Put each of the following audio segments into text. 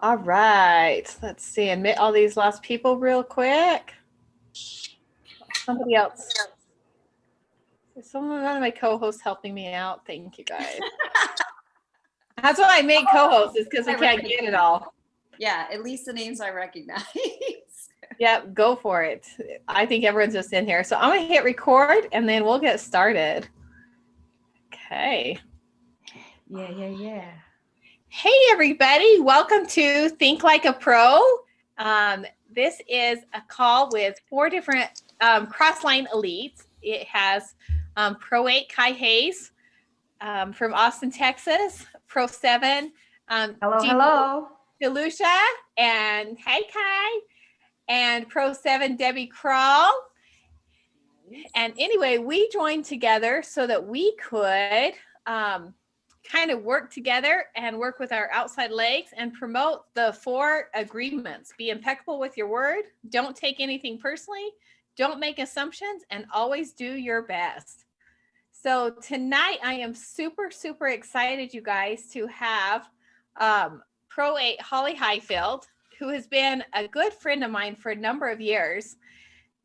All right. Let's see. Admit all these last people real quick. Somebody else. One of my co-hosts helping me out. Thank you guys. That's why I make co-hosts, is because we can't get it all. Yeah, at least the names I recognize. Yep, go for it. I think everyone's just in here. So I'm going to hit record and then we'll get started. Okay. Yeah. Hey, everybody. Welcome to Think Like a Pro. This is a call with 4 different crossline elites. It has Pro 8 Kai Hayes from Austin, Texas, Pro 7 Hello. Delucia, and hey, Kai, and Pro 7 Debbie Crawl. And anyway, we joined together so that we could kind of work together and work with our outside legs and promote the 4 agreements. Be impeccable with your word. Don't take anything personally. Don't make assumptions, and always do your best. So tonight I am super, super excited, you guys, to have Pro 8 Holly Highfield, who has been a good friend of mine for a number of years.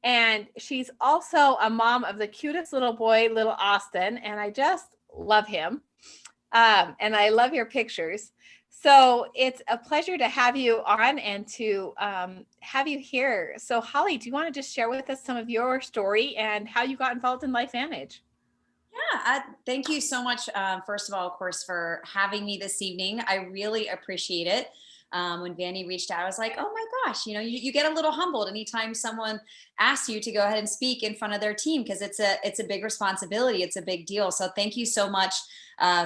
And she's also a mom of the cutest little boy, little Austin. And I just love him. And I love your pictures. So it's a pleasure to have you on and to have you here. So Holly, do you want to just share with us some of your story and how you got involved in LifeVantage? Yeah, thank you so much, first of all, of course, for having me this evening. I really appreciate it. When Vanny reached out, I was like, oh my gosh, you get a little humbled anytime someone asks you to go ahead and speak in front of their team, because it's a big responsibility. It's a big deal. So thank you so much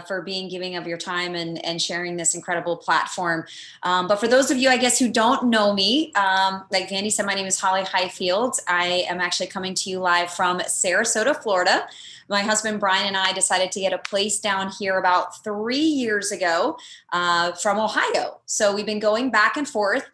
for being giving of your time and sharing this incredible platform. But for those of you, I guess, who don't know me, like Vandy said, my name is Holly Highfield. I am actually coming to you live from Sarasota, Florida. My husband, Brian, and I decided to get a place down here about 3 years ago from Ohio. So we've been going back and forth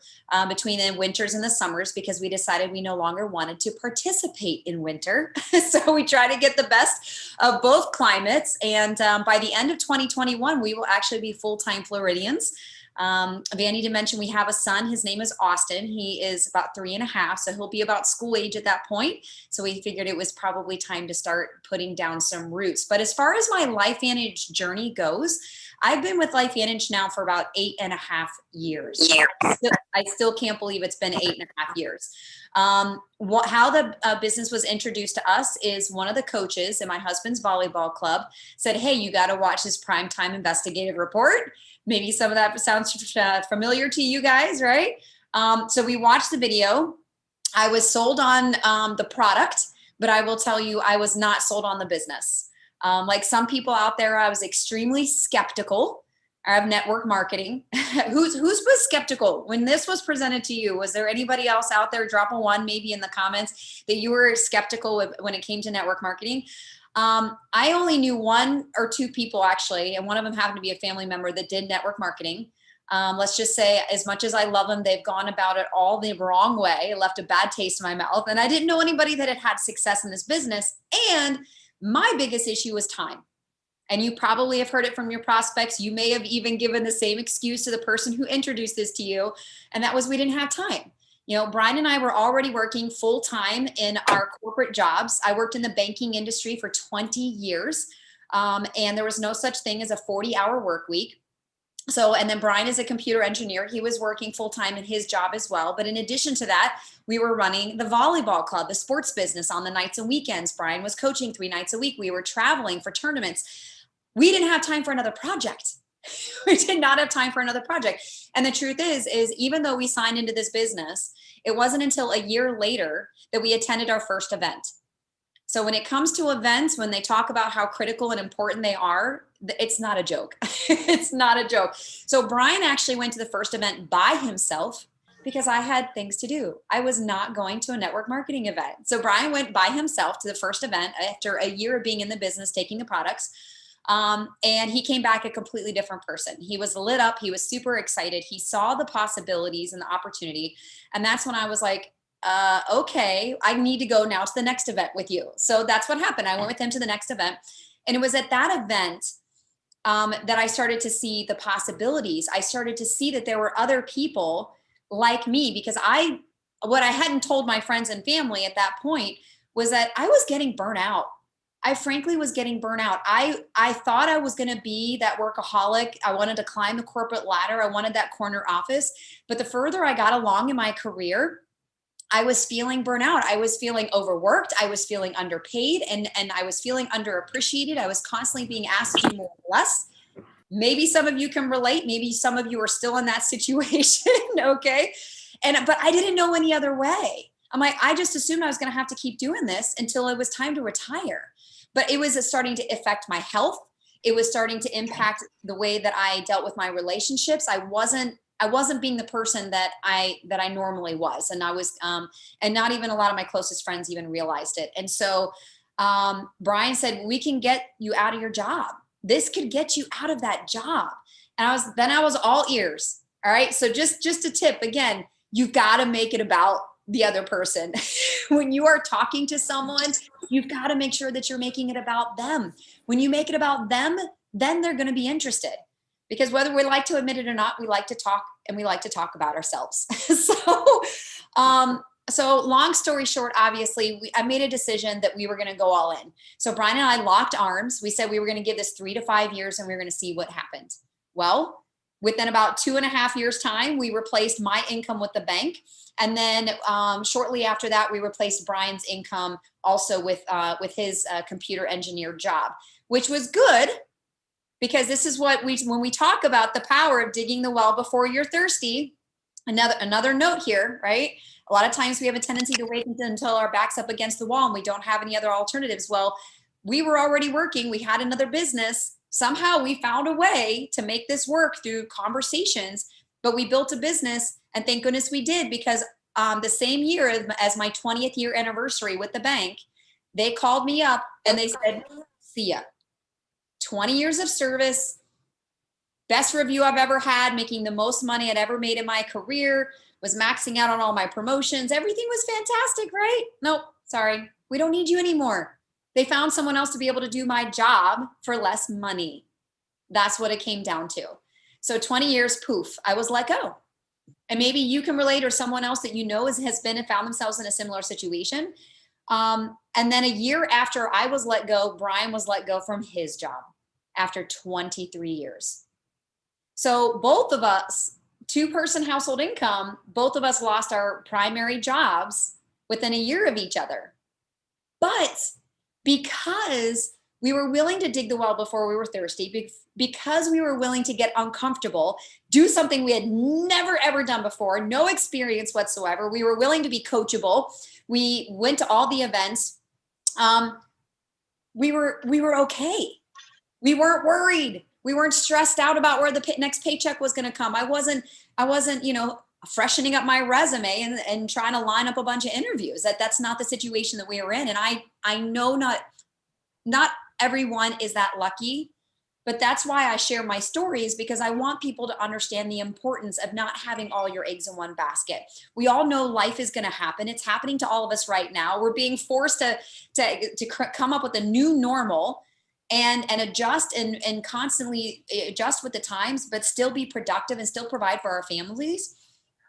between the winters and the summers, because we decided we no longer wanted to participate in winter. So we try to get the best of both climates. And by the end of 2021, we will actually be full-time Floridians. Vanny did mention we have a son. His name is Austin. He is about 3.5, so he'll be about school age at that point. So we figured it was probably time to start putting down some roots. But as far as my LifeVantage journey goes, I've been with LifeVantage now for about 8.5 years. I still can't believe it's been 8.5 years. How the business was introduced to us is one of the coaches in my husband's volleyball club said, hey, you got to watch this primetime investigative report. Maybe some of that sounds familiar to you guys, right? So we watched the video. I was sold on the product, but I will tell you, I was not sold on the business. Like some people out there, I was extremely skeptical of network marketing. Who's was skeptical when this was presented to you? Was there anybody else out there? Drop a 1 maybe in the comments that you were skeptical when it came to network marketing. I only knew 1 or 2 people, actually, and one of them happened to be a family member that did network marketing. Let's just say, as much as I love them, they've gone about it all the wrong way. It left a bad taste in my mouth. And I didn't know anybody that had success in this business. And my biggest issue was time. And you probably have heard it from your prospects. You may have even given the same excuse to the person who introduced this to you. And that was, we didn't have time. Brian and I were already working full time in our corporate jobs. I worked in the banking industry for 20 years. And there was no such thing as a 40-hour work week. And then Brian is a computer engineer. He was working full time in his job as well. But in addition to that, we were running the volleyball club, the sports business, on the nights and weekends. Brian was coaching 3 nights a week. We were traveling for tournaments. We didn't have time for another project. We did not have time for another project. And the truth is even though we signed into this business, it wasn't until a year later that we attended our first event. So when it comes to events, when they talk about how critical and important they are, it's not a joke. It's not a joke. So Brian actually went to the first event by himself because I had things to do. I was not going to a network marketing event. So Brian went by himself to the first event after a year of being in the business, taking the products. And he came back a completely different person. He was lit up. He was super excited. He saw the possibilities and the opportunity. And that's when I was like, okay, I need to go now to the next event with you. So that's what happened. I went with him to the next event. And it was at that event that I started to see the possibilities. I started to see that there were other people like me, because what I hadn't told my friends and family at that point was that I was getting burnt out. I frankly was getting burnt out. I thought I was going to be that workaholic. I wanted to climb the corporate ladder. I wanted that corner office. But the further I got along in my career, I was feeling burnout. I was feeling overworked. I was feeling underpaid, and I was feeling underappreciated. I was constantly being asked to do more or less. Maybe some of you can relate. Maybe some of you are still in that situation. Okay. But I didn't know any other way. I'm like, I just assumed I was going to have to keep doing this until it was time to retire. But it was starting to affect my health. It was starting to impact the way that I dealt with my relationships. I wasn't being the person that I normally was. And I was, and not even a lot of my closest friends even realized it. And so Brian said, we can get you out of your job. This could get you out of that job. And I was all ears. All right. So just a tip, again, you've got to make it about the other person. When you are talking to someone, you've got to make sure that you're making it about them. When you make it about them, then they're going to be interested. Because whether we like to admit it or not, we like to talk, and we like to talk about ourselves. So long story short, obviously, I made a decision that we were going to go all in. So Brian and I locked arms. We said we were going to give this 3 to 5 years, and we were going to see what happened. Well, within about 2.5 years time, we replaced my income with the bank. And then shortly after that, we replaced Brian's income also with his computer engineer job, which was good. Because this is what when we talk about the power of digging the well before you're thirsty, another note here, right? A lot of times we have a tendency to wait until our back's up against the wall and we don't have any other alternatives. Well, we were already working. We had another business. Somehow we found a way to make this work through conversations, but we built a business, and thank goodness we did, because the same year as my 20th year anniversary with the bank, they called me up and they said, see ya. 20 years of service, best review I've ever had, making the most money I'd ever made in my career, was maxing out on all my promotions. Everything was fantastic, right? Nope, sorry. We don't need you anymore. They found someone else to be able to do my job for less money. That's what it came down to. So 20 years, poof, I was let go. And maybe you can relate, or someone else that you know has been and found themselves in a similar situation. And then a year after I was let go, Brian was let go from his job after 23 years. So both of us, 2-person household income, both of us lost our primary jobs within a year of each other. But because we were willing to dig the well before we were thirsty, because we were willing to get uncomfortable, do something we had never, ever done before, no experience whatsoever. We were willing to be coachable. We went to all the events. We were okay. We weren't worried. We weren't stressed out about where the next paycheck was going to come. I wasn't, freshening up my resume and trying to line up a bunch of interviews. That's not the situation that we were in. And I know not everyone is that lucky, but that's why I share my stories, because I want people to understand the importance of not having all your eggs in one basket. We all know life is going to happen. It's happening to all of us right now. We're being forced to come up with a new normal and adjust and constantly adjust with the times, but still be productive and still provide for our families.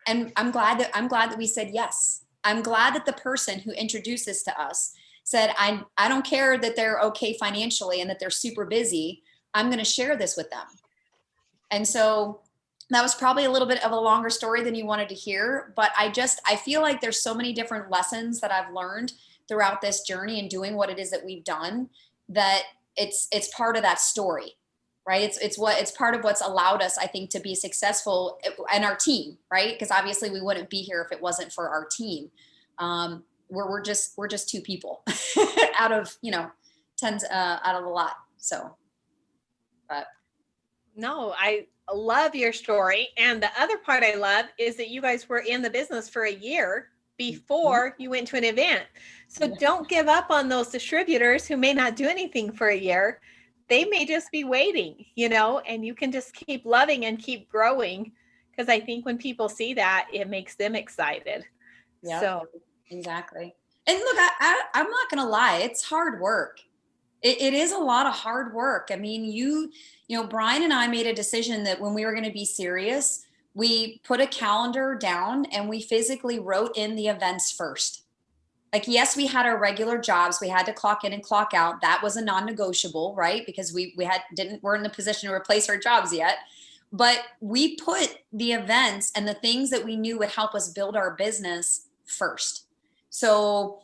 And I'm glad that we said yes. I'm glad that the person who introduced this to us said, I don't care that they're okay financially and that they're super busy. I'm going to share this with them. And so that was probably a little bit of a longer story than you wanted to hear, but I feel like there's so many different lessons that I've learned throughout this journey and doing what it is that we've done, that it's part of that story, right? It's part of what's allowed us, I think, to be successful, and our team, right? Because obviously we wouldn't be here if it wasn't for our team. We're just 2 people out of, tens out of a lot. So, but No, I love your story. And the other part I love is that you guys were in the business for a year before you went to an event. So don't give up on those distributors who may not do anything for a year. They may just be waiting, and you can just keep loving and keep growing. Because I think when people see that, it makes them excited. Yeah, so exactly. And look, I'm not going to lie. It's hard work. It is a lot of hard work. I mean, Brian and I made a decision that when we were going to be serious, we put a calendar down and we physically wrote in the events first. Like, yes, we had our regular jobs. We had to clock in and clock out. That was a non-negotiable, right? Because we're in the position to replace our jobs yet. But we put the events and the things that we knew would help us build our business first. So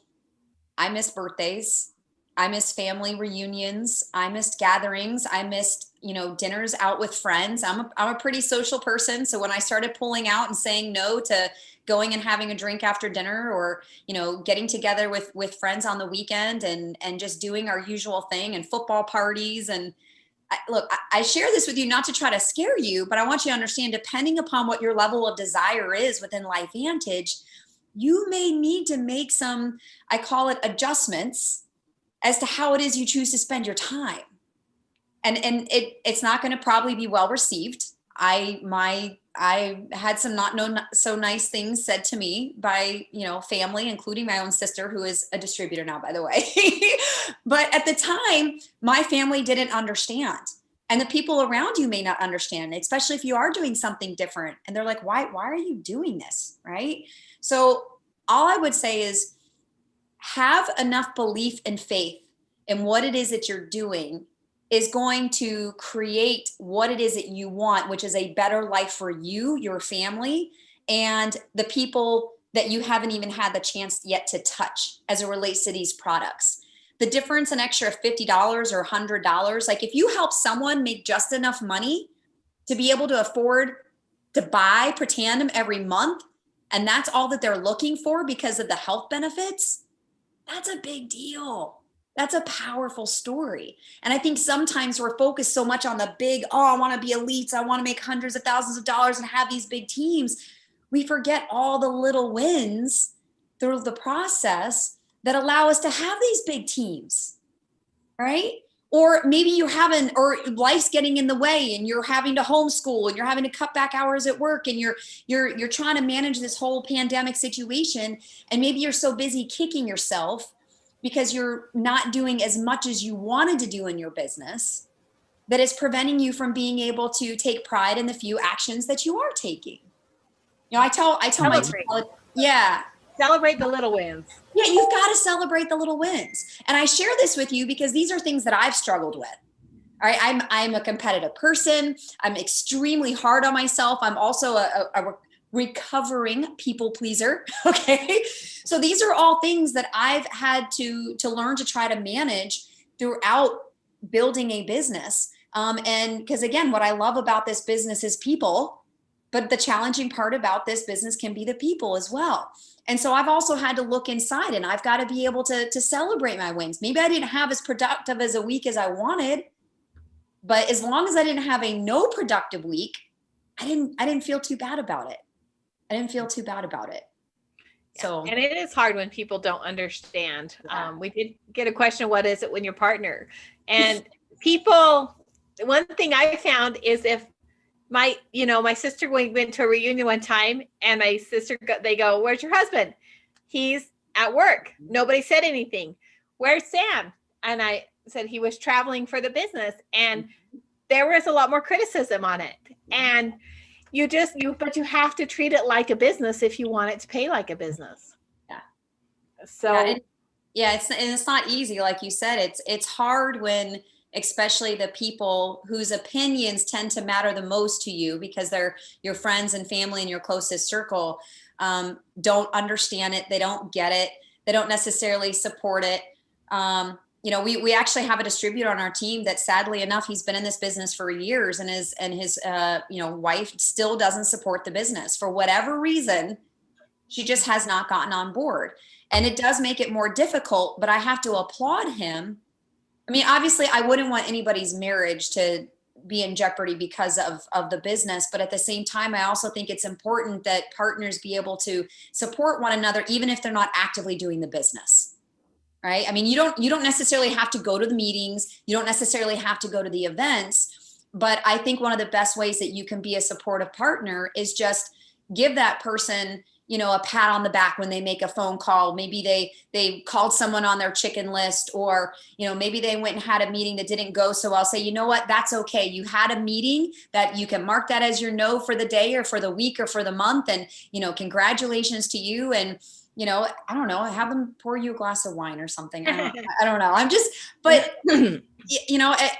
I missed birthdays. I missed family reunions. I missed gatherings. I missed, dinners out with friends. I'm a pretty social person. So when I started pulling out and saying no to going and having a drink after dinner, or, getting together with friends on the weekend and just doing our usual thing, and football parties. And I share this with you not to try to scare you, but I want you to understand, depending upon what your level of desire is within LifeVantage, you may need to make some, I call it, adjustments as to how it is you choose to spend your time. And it's not going to probably be well received. I had some not so nice things said to me by, family, including my own sister, who is a distributor now, by the way. But at the time, my family didn't understand. And the people around you may not understand, especially if you are doing something different. And they're like, why are you doing this? Right? So all I would say is have enough belief and faith in what it is that you're doing is going to create what it is that you want, which is a better life for you, your family, and the people that you haven't even had the chance yet to touch as it relates to these products. The difference, an extra $50 or $100, like if you help someone make just enough money to be able to afford to buy Protandim every month, and that's all that they're looking for because of the health benefits, that's a big deal. That's a powerful story. And I think sometimes we're focused so much on the big, I want to be elites. I want to make hundreds of thousands of dollars and have these big teams. We forget all the little wins through the process that allow us to have these big teams, right? Or maybe or life's getting in the way and you're having to homeschool and you're having to cut back hours at work and you're trying to manage this whole pandemic situation. And maybe you're so busy kicking yourself because you're not doing as much as you wanted to do in your business that is preventing you from being able to take pride in the few actions that you are taking. I tell my team, yeah. Celebrate the little wins. Yeah, you've got to celebrate the little wins. And I share this with you because these are things that I've struggled with. All right, I'm a competitive person. I'm extremely hard on myself. I'm also a recovering people pleaser. Okay. So these are all things that I've had to learn to try to manage throughout building a business. And because again, what I love about this business is people, but the challenging part about this business can be the people as well. And so I've also had to look inside, and I've got to be able to celebrate my wins. Maybe I didn't have as productive as a week as I wanted, but as long as I didn't have a no productive week, I didn't feel too bad about it. So, and it is hard when people don't understand. Yeah. We did get a question, what is it when you're partner? And people, one thing I found is if my sister went to a reunion one time and my sister, they go, where's your husband? He's at work. Nobody said anything. Where's Sam? And I said he was traveling for the business, and there was a lot more criticism on it. And but you have to treat it like a business if you want it to pay like a business. Yeah. So it's not easy. Like you said, it's hard when, especially the people whose opinions tend to matter the most to you because they're your friends and family and your closest circle, don't understand it. They don't get it. They don't necessarily support it. We actually have a distributor on our team that, sadly enough, he's been in this business for years, and his wife still doesn't support the business for whatever reason. She just has not gotten on board, and it does make it more difficult, but I have to applaud him. I mean, obviously I wouldn't want anybody's marriage to be in jeopardy because of the business. But at the same time, I also think it's important that partners be able to support one another, even if they're not actively doing the business. Right? I mean, you don't necessarily have to go to the meetings. You don't necessarily have to go to the events, but I think one of the best ways that you can be a supportive partner is just give that person, a pat on the back when they make a phone call. Maybe they called someone on their chicken list, or, maybe they went and had a meeting that didn't go so well. Say, you know what, that's okay. You had a meeting that you can mark that as your no for the day or for the week or for the month. And, congratulations to you. And, I don't know, have them pour you a glass of wine or something. I don't know. But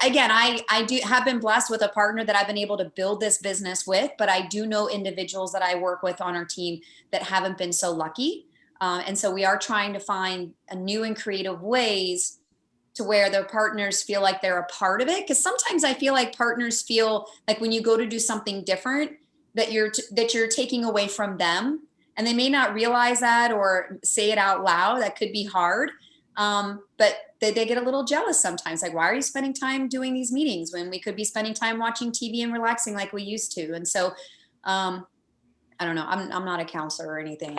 again, I do have been blessed with a partner that I've been able to build this business with, but I do know individuals that I work with on our team that haven't been so lucky. And so we are trying to find a new and creative ways to where their partners feel like they're a part of it. Because sometimes I feel like partners feel like when you go to do something different, that you're taking away from them, and they may not realize that or say it out loud. That could be hard. But they get a little jealous sometimes. Like, why are you spending time doing these meetings when we could be spending time watching TV and relaxing like we used to? And so, I don't know. I'm not a counselor or anything.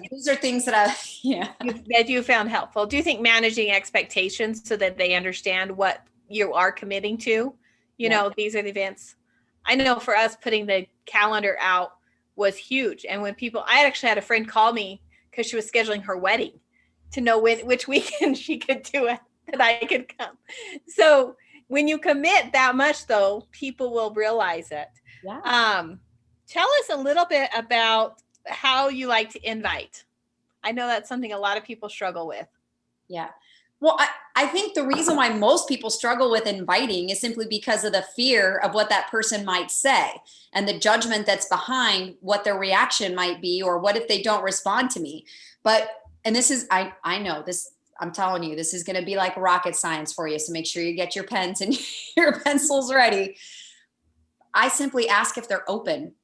These are things that you found helpful. Do you think managing expectations so that they understand what you are committing to, these are the events? I know for us, putting the calendar out was huge. And when I actually had a friend call me because she was scheduling her wedding to know which weekend she could do it, that I could come. So when you commit that much, though, people will realize it. Yeah. Tell us a little bit about how you like to invite. I know that's something a lot of people struggle with. Yeah. Well, I think the reason why most people struggle with inviting is simply because of the fear of what that person might say and the judgment that's behind what their reaction might be, or what if they don't respond to me. And this is, I know this, I'm telling you, this is going to be like rocket science for you. So make sure you get your pens and your pencils ready. I simply ask if they're open.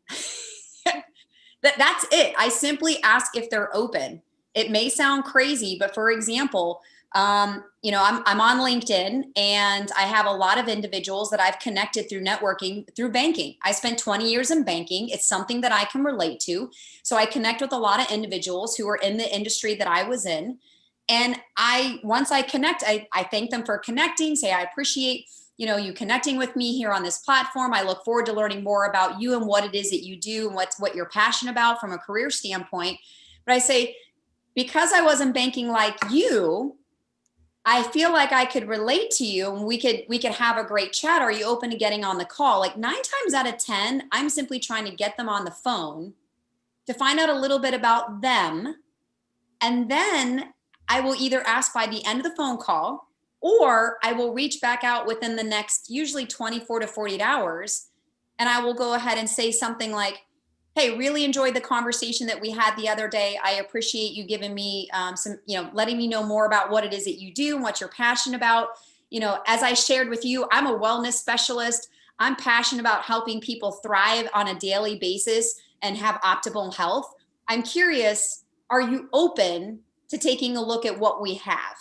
That's it. I simply ask if they're open. It may sound crazy, but for example, I'm on LinkedIn, and I have a lot of individuals that I've connected through networking, through banking. I spent 20 years in banking. It's something that I can relate to. So I connect with a lot of individuals who are in the industry that I was in. And once I connect, I thank them for connecting, say, I appreciate, you connecting with me here on this platform. I look forward to learning more about you and what it is that you do and what you're passionate about from a career standpoint. But I say, because I wasn't banking like you, I feel like I could relate to you, and we could have a great chat. Are you open to getting on the call? Like 9 times out of 10, I'm simply trying to get them on the phone to find out a little bit about them. And then I will either ask by the end of the phone call, or I will reach back out within the next usually 24 to 48 hours. And I will go ahead and say something like, hey, really enjoyed the conversation that we had the other day. I appreciate you giving me some, letting me know more about what it is that you do and what you're passionate about. As I shared with you, I'm a wellness specialist. I'm passionate about helping people thrive on a daily basis and have optimal health. I'm curious, are you open to taking a look at what we have?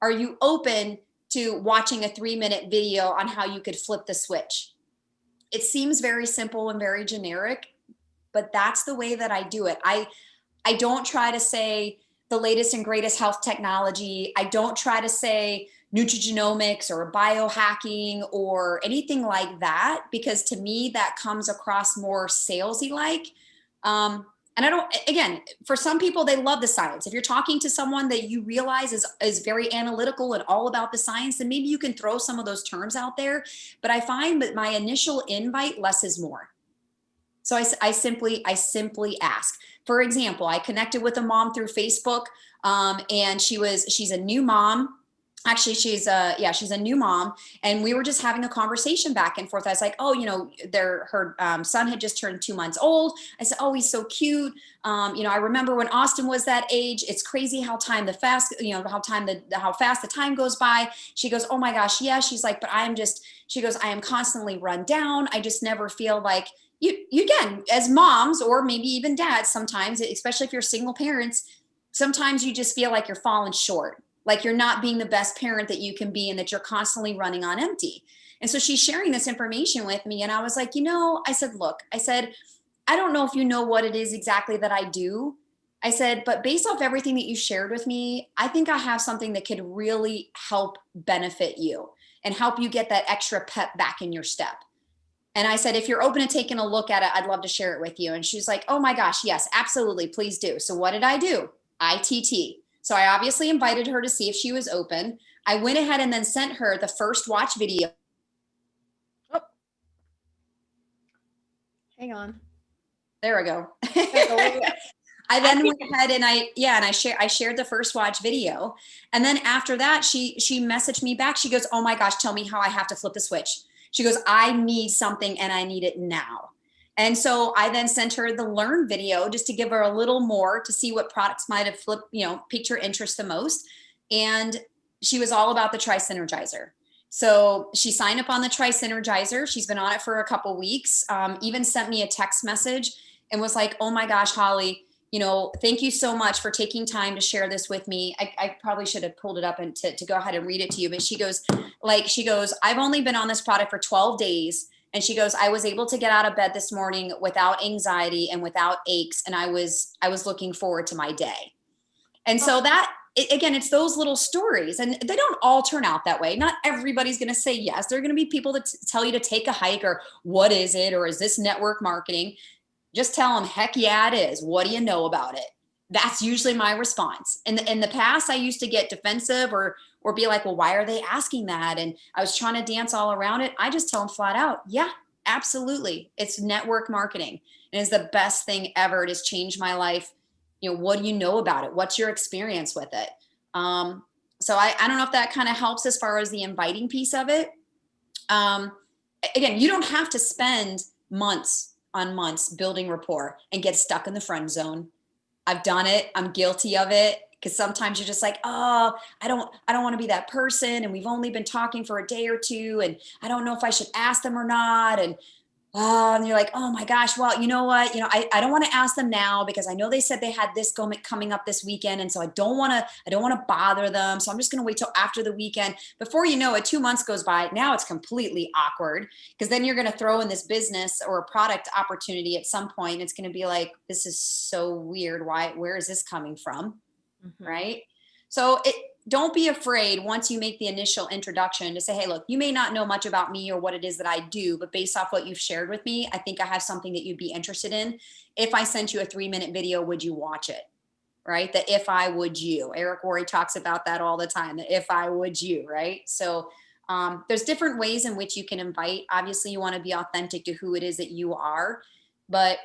Are you open to watching a 3-minute video on how you could flip the switch? It seems very simple and very generic, but that's the way that I do it. I don't try to say the latest and greatest health technology. I don't try to say nutrigenomics or biohacking or anything like that, because to me, that comes across more salesy like. And I don't, again, for some people, they love the science. If you're talking to someone that you realize is very analytical and all about the science, then maybe you can throw some of those terms out there. But I find that my initial invite, less is more. So I simply ask. For example, I connected with a mom through Facebook, and she's a new mom. Actually, she's a new mom, and we were just having a conversation back and forth. I was like, oh, her son had just turned 2 months old. I said, oh, he's so cute. I remember when Austin was that age. It's crazy how fast the time goes by. She goes, oh my gosh, yeah. She's like, but I am constantly run down. I just never feel like you again, as moms, or maybe even dads, sometimes, especially if you're single parents, sometimes you just feel like you're falling short. Like you're not being the best parent that you can be, and that you're constantly running on empty. And so she's sharing this information with me. And I was like, I said, look, I don't know if you know what it is exactly that I do. I said, but based off everything that you shared with me, I think I have something that could really help benefit you and help you get that extra pep back in your step. And I said, if you're open to taking a look at it, I'd love to share it with you. And she's like, oh my gosh, yes, absolutely. Please do. So what did I do? ITT. So I obviously invited her to see if she was open. I went ahead and then sent her the first watch video. Oh. Hang on. There we go. I then went ahead and I shared the first watch video. And then after that, she messaged me back. She goes, oh my gosh, tell me how I have to flip the switch. She goes, I need something and I need it now. And so I then sent her the learn video just to give her a little more to see what products might have piqued her interest the most. And she was all about the Tri-Synergizer. So she signed up on the Tri-Synergizer. She's been on it for a couple weeks, even sent me a text message and was like, oh my gosh, Holly, thank you so much for taking time to share this with me. I probably should have pulled it up and to go ahead and read it to you. But she goes, I've only been on this product for 12 days. And she goes, I was able to get out of bed this morning without anxiety and without aches. And I was looking forward to my day. And so again, it's those little stories, and they don't all turn out that way. Not everybody's going to say yes. There are going to be people that tell you to take a hike, or what is it? Or is this network marketing? Just tell them, heck yeah, it is. What do you know about it? That's usually my response. In the past, I used to get defensive or be like, well, why are they asking that? And I was trying to dance all around it. I just tell them flat out, yeah, absolutely. It's network marketing. And it's the best thing ever. It has changed my life. What do you know about it? What's your experience with it? So I don't know if that kind of helps as far as the inviting piece of it. Again, you don't have to spend months on months building rapport and get stuck in the friend zone. I've done it. I'm guilty of it, because sometimes you're just like, oh, I don't want to be that person. And we've only been talking for a day or two. And I don't know if I should ask them or not. And you're like, oh my gosh, well, you know what? I don't want to ask them now because I know they said they had this coming up this weekend. And so I don't want to bother them. So I'm just going to wait till after the weekend. Before you know it, 2 months goes by. Now it's completely awkward, because then you're going to throw in this business or a product opportunity at some point. It's going to be like, this is so weird. Where is this coming from? Mm-hmm. Right? So don't be afraid once you make the initial introduction to say, hey, look, you may not know much about me or what it is that I do, but based off what you've shared with me, I think I have something that you'd be interested in. If I sent you a 3-minute video, would you watch it? Right? The if I would you. Eric Worre talks about that all the time, the if I would you, right? So there's different ways in which you can invite. Obviously, you want to be authentic to who it is that you are, but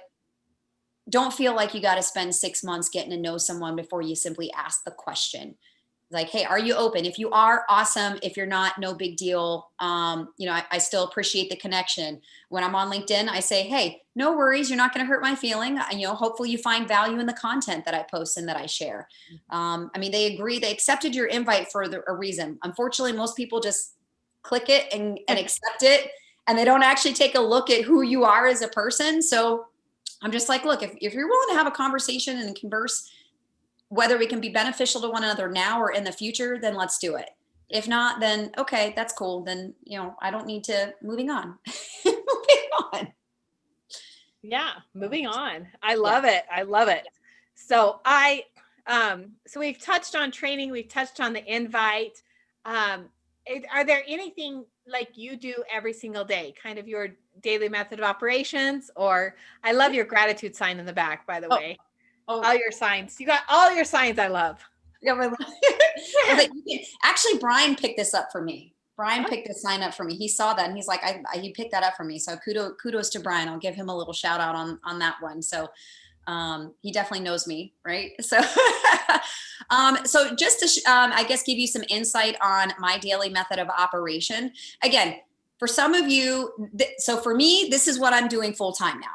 don't feel like you got to spend 6 months getting to know someone before you simply ask the question. Like, hey, are you open? If you are, awesome. If you're not, no big deal. I still appreciate the connection. When I'm on LinkedIn, I say, hey, no worries. You're not going to hurt my feeling. Hopefully you find value in the content that I post and that I share. They agree. They accepted your invite for a reason. Unfortunately, most people just click it and accept it, and they don't actually take a look at who you are as a person. So I'm just like, look, if you're willing to have a conversation and converse, whether we can be beneficial to one another now or in the future, then let's do it. If not, then okay, that's cool. Then, I don't need to. Moving on. Moving on. Yeah, moving on. I love it. I love it. So so we've touched on training. We've touched on the invite. Are there anything like you do every single day, kind of your daily method of operations? Or I love your gratitude sign in the back, by the way. Oh. All your signs. You got all your signs. I love. Yeah, actually, Brian picked this up for me. Brian picked this sign up for me. He saw that and he's like, he picked that up for me. So kudos to Brian. I'll give him a little shout out on that one. So he definitely knows me, right? So, so just to, I guess, give you some insight on my daily method of operation. Again, for some of you, so for me, this is what I'm doing full time now.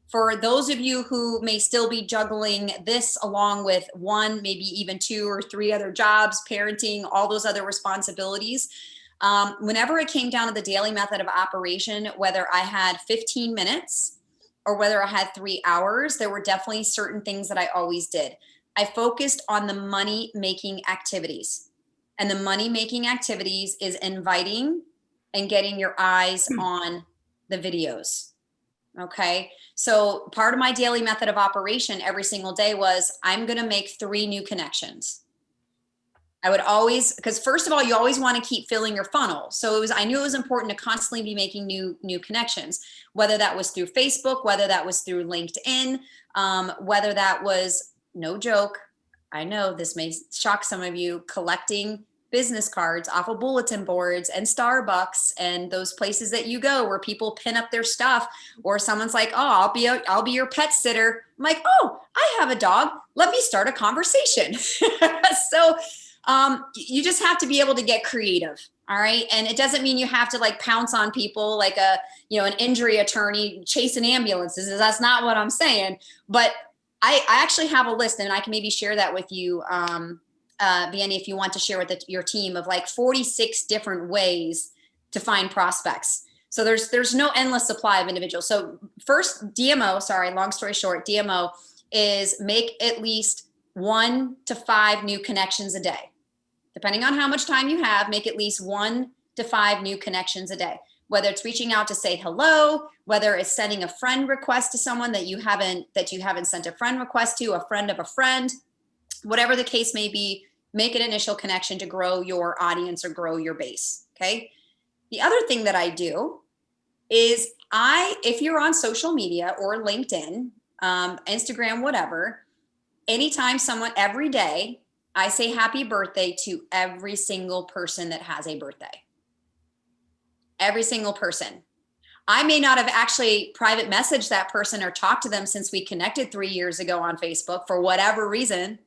For those of you who may still be juggling this along with 1, maybe even 2 or 3 other jobs, parenting, all those other responsibilities, whenever it came down to the daily method of operation, whether I had 15 minutes or whether I had 3 hours, there were definitely certain things that I always did. I focused on the money-making activities. And the money-making activities is inviting and getting your eyes on the videos. Okay. So part of my daily method of operation every single day was, I'm going to make 3 new connections. I would always, because first of all, you always want to keep filling your funnel. So I knew it was important to constantly be making new connections, whether that was through Facebook, whether that was through LinkedIn, whether that was, no joke, I know this may shock some of you, collecting business cards off of bulletin boards and Starbucks and those places that you go where people pin up their stuff, or someone's like, oh, I'll be your pet sitter. I'm like, oh, I have a dog. Let me start a conversation. So you just have to be able to get creative. All right. And it doesn't mean you have to like pounce on people like an injury attorney chasing ambulances. That's not what I'm saying. But I actually have a list, and I can maybe share that with you, Vandy, if you want to share with your team, of like 46 different ways to find prospects. So there's no endless supply of individuals. So first, DMO, sorry, long story short, DMO is make at least 1 to 5 new connections a day. Depending on how much time you have, make at least 1 to 5 new connections a day. Whether it's reaching out to say hello, whether it's sending a friend request to someone that you haven't sent a friend request to, a friend of a friend, whatever the case may be, make an initial connection to grow your audience or grow your base. Okay. The other thing that I do is if you're on social media or LinkedIn, Instagram, whatever, anytime every day, I say happy birthday to every single person that has a birthday. Every single person. I may not have actually private messaged that person or talked to them since we connected 3 years ago on Facebook for whatever reason,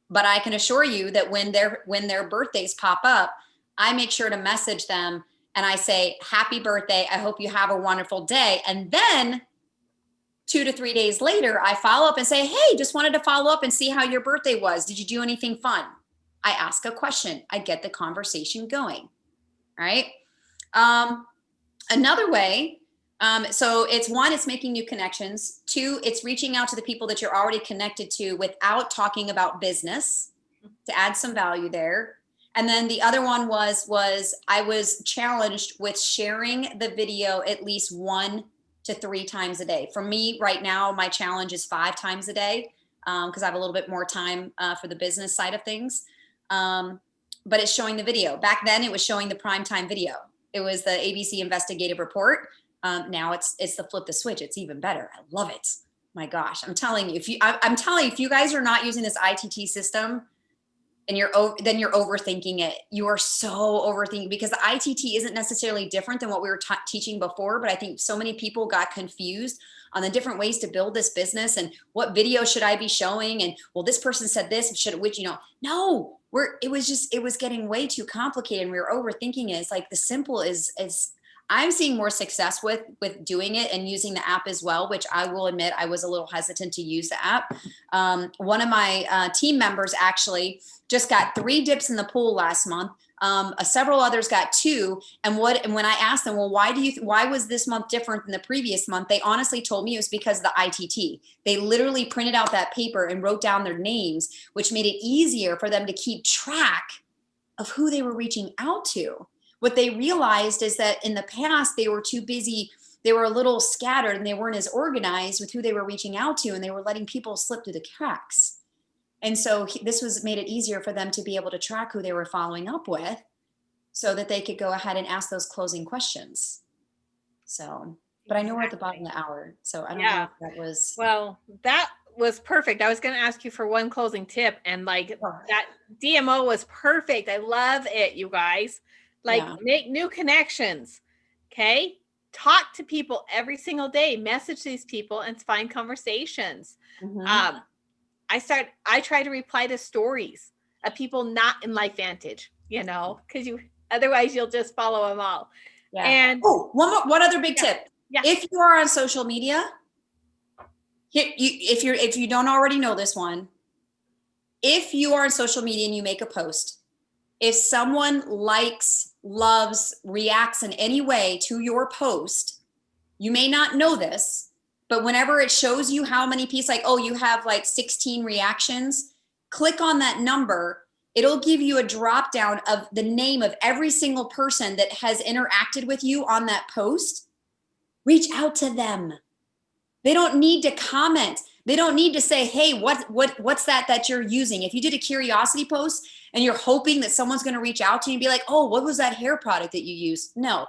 but I can assure you that when their birthdays pop up, I make sure to message them and I say, happy birthday. I hope you have a wonderful day. And then 2 to 3 days later, I follow up and say, hey, just wanted to follow up and see how your birthday was. Did you do anything fun? I ask a question. I get the conversation going. All right. Another way, so it's making new connections. 2, it's reaching out to the people that you're already connected to without talking about business to add some value there. And then the other one was I was challenged with sharing the video at least 1 to 3 times a day. For me right now, my challenge is 5 times a day because I have a little bit more time for the business side of things. But it's showing the video. Back then, it was showing the primetime video. It was the ABC investigative report. Now it's the flip the switch. It's even better. I love it. My gosh, I'm telling you, if you guys are not using this ITT system, and then you're overthinking it. You are so overthinking, because the ITT isn't necessarily different than what we were teaching before. But I think so many people got confused on the different ways to build this business and what video should I be showing? And well, this person said this, no, it was getting way too complicated and we were overthinking it. It's like the simple is I'm seeing more success with doing it and using the app as well, which I will admit I was a little hesitant to use the app. One of my team members actually just got 3 dips in the pool last month. Several others got 2. And when I asked them, well, why was this month different than the previous month? They honestly told me it was because of the ITT. They literally printed out that paper and wrote down their names, which made it easier for them to keep track of who they were reaching out to. What they realized is that in the past, they were too busy. They were a little scattered and they weren't as organized with who they were reaching out to, and they were letting people slip through the cracks. And so this made it easier for them to be able to track who they were following up with so that they could go ahead and ask those closing questions. So, but I know we're at the bottom of the hour, so I don't know if that was. Well, that was perfect. I was going to ask you for one closing tip, and that DMO was perfect. I love it, you guys. Make new connections. Okay. Talk to people every single day, message these people and find conversations. Mm-hmm. I try to reply to stories of people not in LifeVantage, because otherwise you'll just follow them all. Yeah. And one other big tip. Yeah. If you are on social media, if you don't already know this one, if you are on social media and you make a post, if someone likes, loves, reacts in any way to your post, you may not know this, but whenever it shows you how many people, you have 16 reactions, click on that number. It'll give you a drop down of the name of every single person that has interacted with you on that post. Reach out to them. They don't need to comment. They don't need to say, hey, what's that you're using? If you did a curiosity post and you're hoping that someone's going to reach out to you and be like, oh, what was that hair product that you used? No,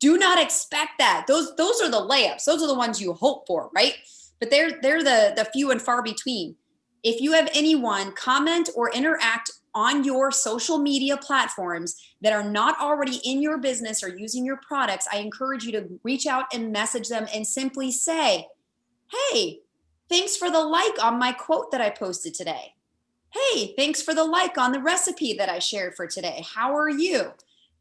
do not expect that. Those are the layups. Those are the ones you hope for, right? But they're the few and far between. If you have anyone comment or interact on your social media platforms that are not already in your business or using your products, I encourage you to reach out and message them and simply say, hey, thanks for the like on my quote that I posted today. Hey, thanks for the like on the recipe that I shared for today. How are you?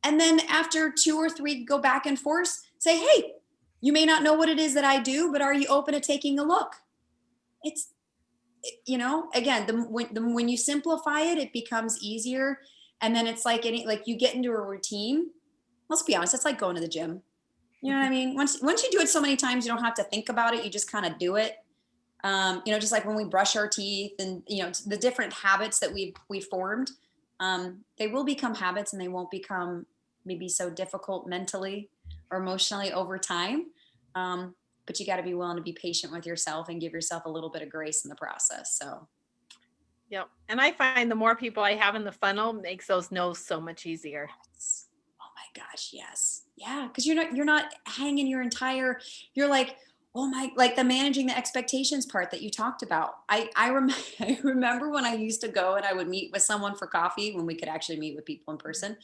And then after 2 or 3 go back and forth, say, hey, you may not know what it is that I do, but are you open to taking a look? It's, you know, again, when you simplify it, it becomes easier. And then it's like you get into a routine. Let's be honest, it's like going to the gym. You know what I mean? Once you do it so many times, you don't have to think about it. You just kind of do it. You know, just like when we brush our teeth and, you know, the different habits that we've formed, they will become habits and they won't become maybe so difficult mentally or emotionally over time. But you got to be willing to be patient with yourself and give yourself a little bit of grace in the process. So. Yep. And I find the more people I have in the funnel makes those no's so much easier. Oh my gosh. Yes. Yeah. Cause you're not hanging you're like, oh my, like the managing the expectations part that you talked about. I remember when I used to go and I would meet with someone for coffee when we could actually meet with people in person.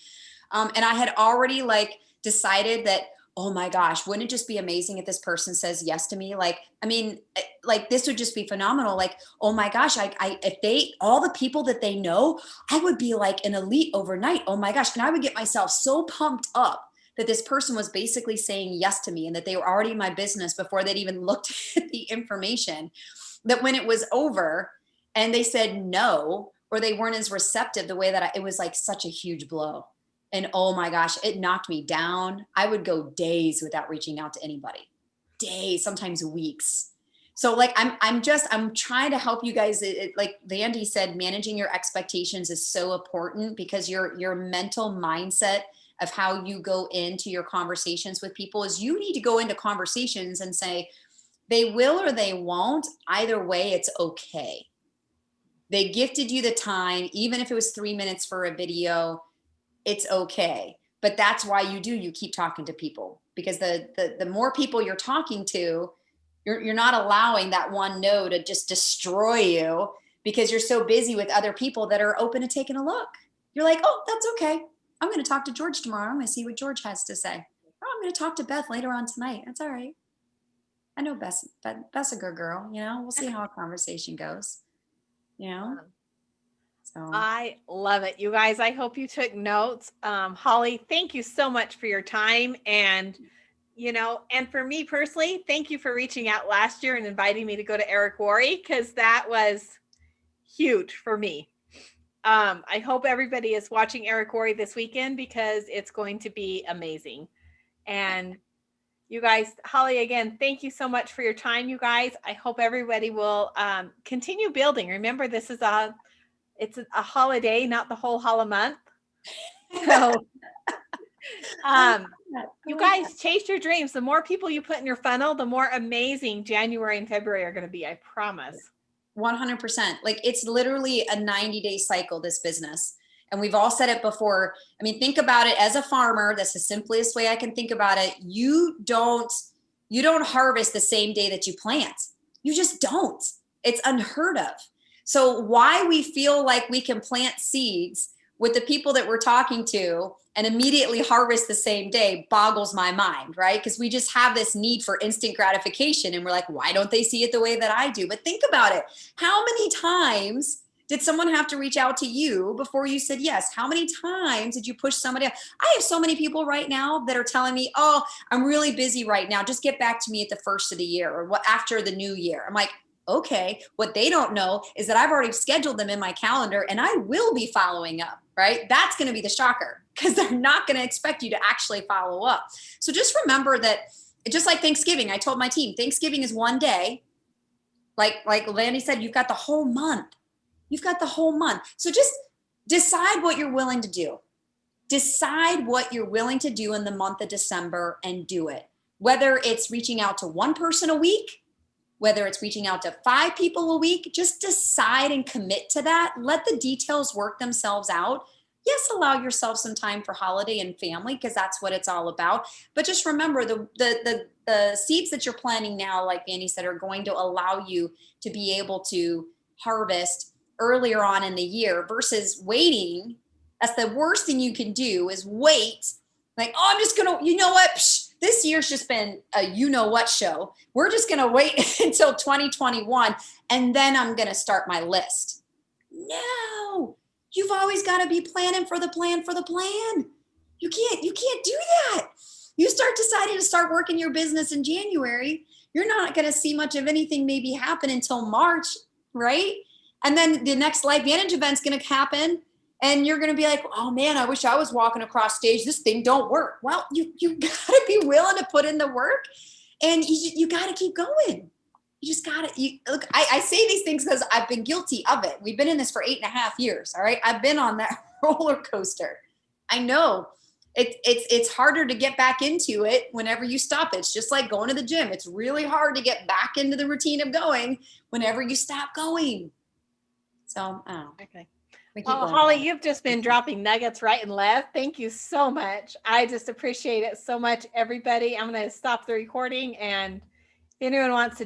And I had already like decided that, oh my gosh, wouldn't it just be amazing if this person says yes to me? Like, I mean, like this would just be phenomenal. Like, oh my gosh, if all the people that they know, I would be like an elite overnight. Oh my gosh. And I would get myself so pumped up that this person was basically saying yes to me and that they were already in my business before they'd even looked at the information, that when it was over and they said no, or they weren't as receptive the way that it was like such a huge blow. And oh my gosh, it knocked me down. I would go days without reaching out to anybody. Days, sometimes weeks. So like, I'm trying to help you guys. Like Vandy said, managing your expectations is so important because your mental mindset of how you go into your conversations with people is you need to go into conversations and say, they will or they won't. Either way, it's okay. They gifted you the time, even if it was 3 minutes for a video, it's okay. But that's why you keep talking to people, because the more people you're talking to, you're not allowing that one no to just destroy you because you're so busy with other people that are open to taking a look. You're like, oh, that's okay. I'm going to talk to George tomorrow. I'm going to see what George has to say. Oh, I'm going to talk to Beth later on tonight. That's all right. I know Beth's a good girl. You know, we'll see how a conversation goes. You know? So. I love it. You guys, I hope you took notes. Holly, thank you so much for your time. And, you know, and for me personally, thank you for reaching out last year and inviting me to go to Eric Worre, because that was huge for me. I hope everybody is watching Eric Worre this weekend because it's going to be amazing. And you guys, Holly, again, thank you so much for your time, you guys. I hope everybody will continue building. Remember, this is it's a holiday, not the whole month. So you guys chase your dreams. The more people you put in your funnel, the more amazing January and February are going to be. I promise. 100%. Like it's literally a 90-day cycle, this business. And we've all said it before. I mean, think about it as a farmer. That's the simplest way I can think about it. You don't harvest the same day that you plant. You just don't. It's unheard of. So why we feel like we can plant seeds with the people that we're talking to and immediately harvest the same day boggles my mind, right? Because we just have this need for instant gratification and we're like, why don't they see it the way that I do? But think about it. How many times did someone have to reach out to you before you said yes? How many times did you push somebody else? I have so many people right now that are telling me, oh, I'm really busy right now. Just get back to me at the first of the year or what after the new year. I'm like, okay, what they don't know is that I've already scheduled them in my calendar and I will be following up, right? That's going to be the shocker because they're not going to expect you to actually follow up. So just remember that just like Thanksgiving, I told my team, Thanksgiving is one day. Like Landy said, you've got the whole month. You've got the whole month. So just decide what you're willing to do. Decide what you're willing to do in the month of December and do it. Whether it's reaching out to one person a week, whether it's reaching out to 5 people a week, just decide and commit to that. Let the details work themselves out. Yes, allow yourself some time for holiday and family, because that's what it's all about. But just remember, the seeds that you're planting now, like Annie said, are going to allow you to be able to harvest earlier on in the year versus waiting. That's the worst thing you can do, is wait. Like, oh, I'm just going to, you know what? Psh, this year's just been a you know what show. We're just going to wait until 2021 and then I'm going to start my list. No, you've always got to be planning for the plan for the plan. You can't do that. You start deciding to start working your business in January. You're not going to see much of anything maybe happen until March, right? And then the next Life Vantage event's going to happen. And you're going to be like, oh man, I wish I was walking across stage. This thing don't work. Well, you got to be willing to put in the work, and you got to keep going. You just got to look. I say these things because I've been guilty of it. We've been in this for 8.5 years. All right. I've been on that roller coaster. I know it's harder to get back into it whenever you stop. It's just like going to the gym. It's really hard to get back into the routine of going whenever you stop going. So, I don't know. Okay. Oh, Holly, you've just been dropping nuggets right and left. Thank you so much. I just appreciate it so much, everybody. I'm going to stop the recording, and if anyone wants to